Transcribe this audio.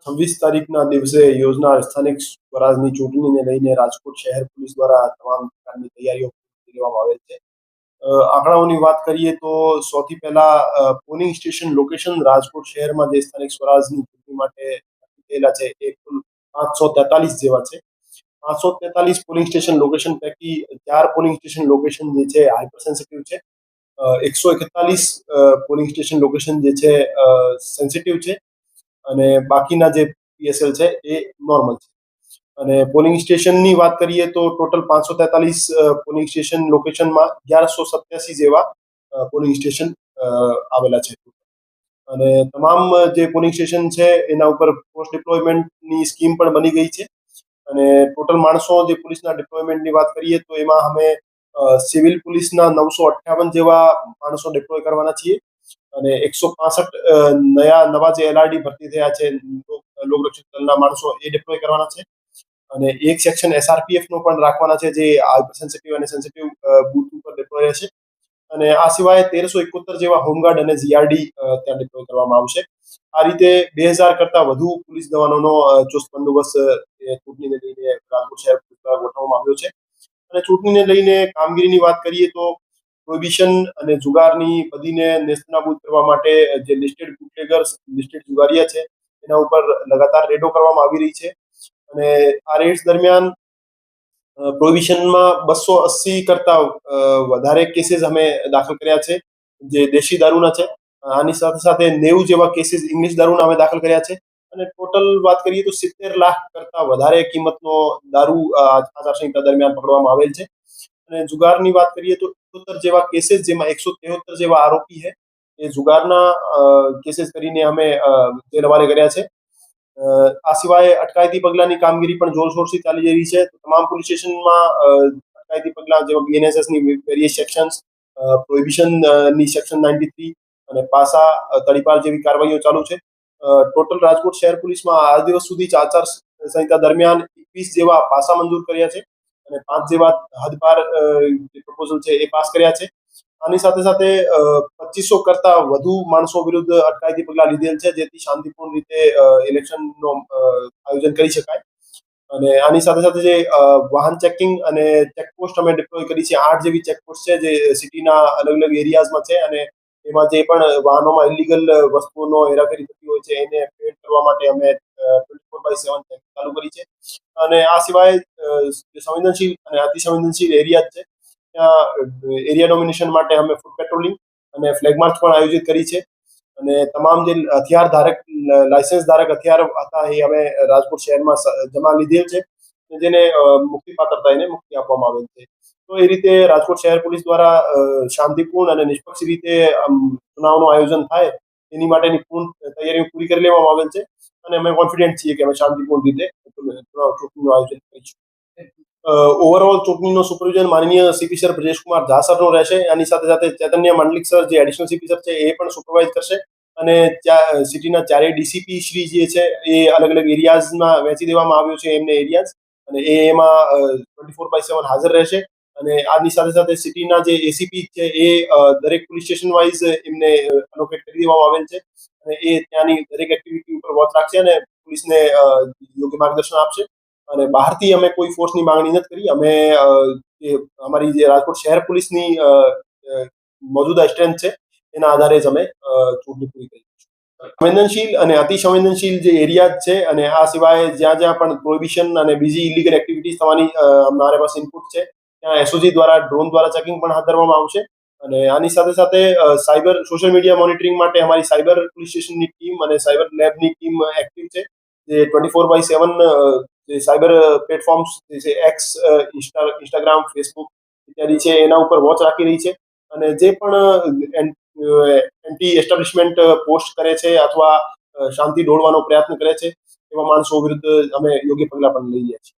26 તારીખના દિવસે યોજનાર સ્થાનિક સ્વરાજની ચૂંટણીને લઈને રાજકોટ શહેર પોલીસ દ્વારા તમામ પ્રકારની તૈયારીઓ કરી લેવામાં આવેલ છે. આંકડાઓની વાત કરીએ તો સૌથી પહેલા પોલિંગ સ્ટેશન લોકેશન રાજકોટ શહેરમાં જે સ્થાનિક સ્વરાજની ચૂંટણી માટે થયેલા છે એ કુલ 543 જેવા છે. 543 પોલિંગ સ્ટેશન લોકેશન પૈકી 4 પોલિંગ સ્ટેશન લોકેશન જે છે હાઈપર સેન્સિટિવ છે. 141 પોલિંગ સ્ટેશન લોકેશન જે છે સેન્સિટિવ છે અને બાકીના જે પીએસએલ છે એ નોર્મલ છે. અને પોલિંગ સ્ટેશનની વાત કરીએ તો ટોટલ 543 પોલિંગ સ્ટેશન લોકેશનમાં 1187 જેવા પોલિંગ સ્ટેશન આવેલા છે. અને તમામ જે પોલિંગ સ્ટેશન છે એના ઉપર પોસ્ટ ડિપ્લોયમેન્ટની સ્કીમ પણ બની ગઈ છે. અને ટોટલ માણસો જે પોલીસના ડિપ્લોયમેન્ટની વાત કરીએ તો એમાં અમે સિવિલ પોલીસના 958 જેવા માણસો ડિપ્લોય કરવાના છીએ અને 165 નવા જે એલઆરડી ભરતી થયા છે લોકરક્ષક દળના માણસો એ ડિપ્લોય કરવાના છે અને એક સેક્શન એસઆરપીએફ નો પણ રાખવાના છે જે હાઈપર સેન્સિટિવ અને સેન્સિટિવ બૂથ ઉપર ડિપ્લોય રહેશે. અને આ સિવાય 1371 જેવા હોમગાર્ડ અને જીઆરડી ત્યાં ડિપ્લોય કરવામાં આવશે. આ રીતે 2000 કરતા વધુ પોલીસ જવાનોનો ચુસ્ત બંદોબસ્ત ચૂંટણીને લઈને રાજકોટ શહેર દ્વારા ગોઠવવામાં આવ્યો છે. અને ચૂંટણીને લઈને કામગીરીની વાત કરીએ તો પ્રોહિબિશન અને જુગારની બદીને નેસ્તનાબૂદ કરવા માટે જે લિસ્ટેડ બુટલેગર્સ લિસ્ટેડ જુગારીયા છે એના ઉપર લગાતાર રેડો કરવામાં આવી રહી છે. અને આ રેડ્સ દરમિયાન પ્રોહિબિશનમાં 280 કરતા વધારે કેસીસ અમે દાખલ કર્યા છે જે દેશી દારૂના છે. આની સાથે સાથે 90 જેવા કેસીસ ઇંગ્લિશ દારૂના અમે દાખલ કર્યા છે. અને ટોટલ વાત કરીએ તો 70 લાખ કરતા વધારે કિંમતનો દારૂ આચારસંહિતા દરમિયાન પકડવામાં આવેલ છે. અને જુગારની વાત કરીએ તો 78 જેવા કેસીસ જેમાં 173 જેવા આરોપી છે એ જુગારના કેસીસ કરીને અમે જેલ હવાલે કર્યા છે. આ સિવાય અટકાયતી પગલાંની કામગીરી પણ જોરશોરથી ચાલી રહી છે. તમામ પોલીસ સ્ટેશનમાં અટકાયતી પગલાં જેવા બીએનએસએસની વેરિયસ સેક્શન્સ, પ્રોહિબિશનની સેક્શન 93 અને પાસા તડીપાર જેવી કાર્યવાહીઓ ચાલુ છે. ટોટલ રાજકોટ શહેર પોલીસમાં આજ દિવસ સુધી આચાર સંહિતા દરમિયાન 21 જેવા પાસા મંજૂર કર્યા છે અને 5 જેવા હદપાર પ્રપોઝલ છે એ પાસ કર્યા છે. આની સાથે સાથે 2500 કરતા વધુ માણસો વિરુદ્ધ અટકાયતી પગલાં લીધેલ છે જેથી શાંતિપૂર્ણ રીતે ઇલેક્શનનો આયોજન કરી શકાય. અને આની સાથે સાથે જે વાહન ચેકિંગ અને ચેકપોસ્ટ અમે ડિપ્લોય કરી છે 8 જેવી ચેકપોસ્ટ છે જે સિટીના અલગ અલગ એરિયાઝમાં છે અને એમાં જે પણ વાહનોમાં ઇલીગલ વસ્તુઓનો હેરાફેરી થતી હોય છે એને પેડ કરવા માટે અમે 24/7 ચાલુ કરી છે. અને આ સિવાય સંવેદનશીલ અને અતિ સંવેદનશીલ એરિયા છે ત્યાં એરિયા ડોમિનેશન માટે અમે ફૂટ પેટ્રોલિંગ અને ફ્લેગ માર્ચ પણ આયોજિત કરી છે. અને તમામ જે હથિયાર ધારક લાયસન્સ ધારક હથિયાર હતા એ અમે રાજકોટ શહેરમાં જમા લીધેલ છે જેને મુક્તિ પાત્રતા એને મુક્તિ આપવામાં આવેલ છે. તો એ રીતે રાજકોટ શહેર પોલીસ દ્વારા શાંતિપૂર્ણ અને નિષ્પક્ષ રીતે ચુનાવનું આયોજન થાય એની માટેની પૂર્ણ તૈયારીઓ પૂરી કરી લેવામાં આવેલ છે અને અમે કોન્ફિડન્ટ છીએ કે અમે શાંતિપૂર્ણ રીતે ચૂંટણીનું આયોજન કરીશું. ઓવરઓલ ચૂંટણીનો સુપરવિઝન માનનીય સીપી સર બ્રજેશકુમાર ઝા સરનો રહેશે. આની સાથે સાથે ચૈતન્ય મંડલિક સર જે એડિશનલ સીપી સર છે એ પણ સુપરવાઇઝ કરશે. અને સિટીના ચારેય ડીસીપી શ્રી જે છે એ અલગ અલગ એરિયાઝમાં વહેંચી દેવામાં આવ્યો છે એમને એરિયાઝ અને એમાં 24/7 હાજર રહેશે. અને આની સાથે સાથે સિટીના જે એસીપી છે એ દરેક પોલીસ સ્ટેશન વાઇઝ એમને અલોકેટ કરી દેવામાં આવેલ છે અને એ ત્યાંની દરેક એક્ટિવિટી ઉપર વોચ રાખશે અને પોલીસને યોગ્ય માર્ગદર્શન આપશે. અને બહારથી અમે કોઈ ફોર્સની માંગણી નથી કરી. અમે અમારી જે રાજકોટ શહેર પોલીસની મોજૂદા સ્ટ્રેન્થ છે એના આધારે જ અમે ચૂંટણી પૂરી કરી છે. સંવેદનશીલ અને અતિ સંવેદનશીલ જે એરિયા છે અને આ સિવાય જ્યાં જ્યાં પણ પ્રોહિબિશન અને બીજી ઇલીગલ એક્ટિવિટીઝ થવાની અમારા પાસે ઇનપુટ છે ત્યાં એસઓજી દ્વારા ડ્રોન દ્વારા ચેકિંગ પણ હાથ ધરવામાં આવશે. અને આની સાથે સાથે સાયબર સોશિયલ મીડિયા મોનિટરિંગ માટે અમારી સાયબર પોલીસ સ્ટેશનની ટીમ અને સાયબર લેબની ટીમ એક્ટિવ છે જે 24/7 જે સાયબર પ્લેટફોર્મ્સ જે છે એક્સ, ઇન્સ્ટાગ્રામ, ફેસબુક ઇત્યાદિ છે એના ઉપર વોચ રાખી રહી છે. અને જે પણ એન્ટી એસ્ટાબ્લિશમેન્ટ પોસ્ટ કરે છે અથવા શાંતિ દોડવાનો પ્રયત્ન કરે છે એવા માણસો વિરુદ્ધ અમે યોગ્ય પગલાં પણ લઈએ છીએ.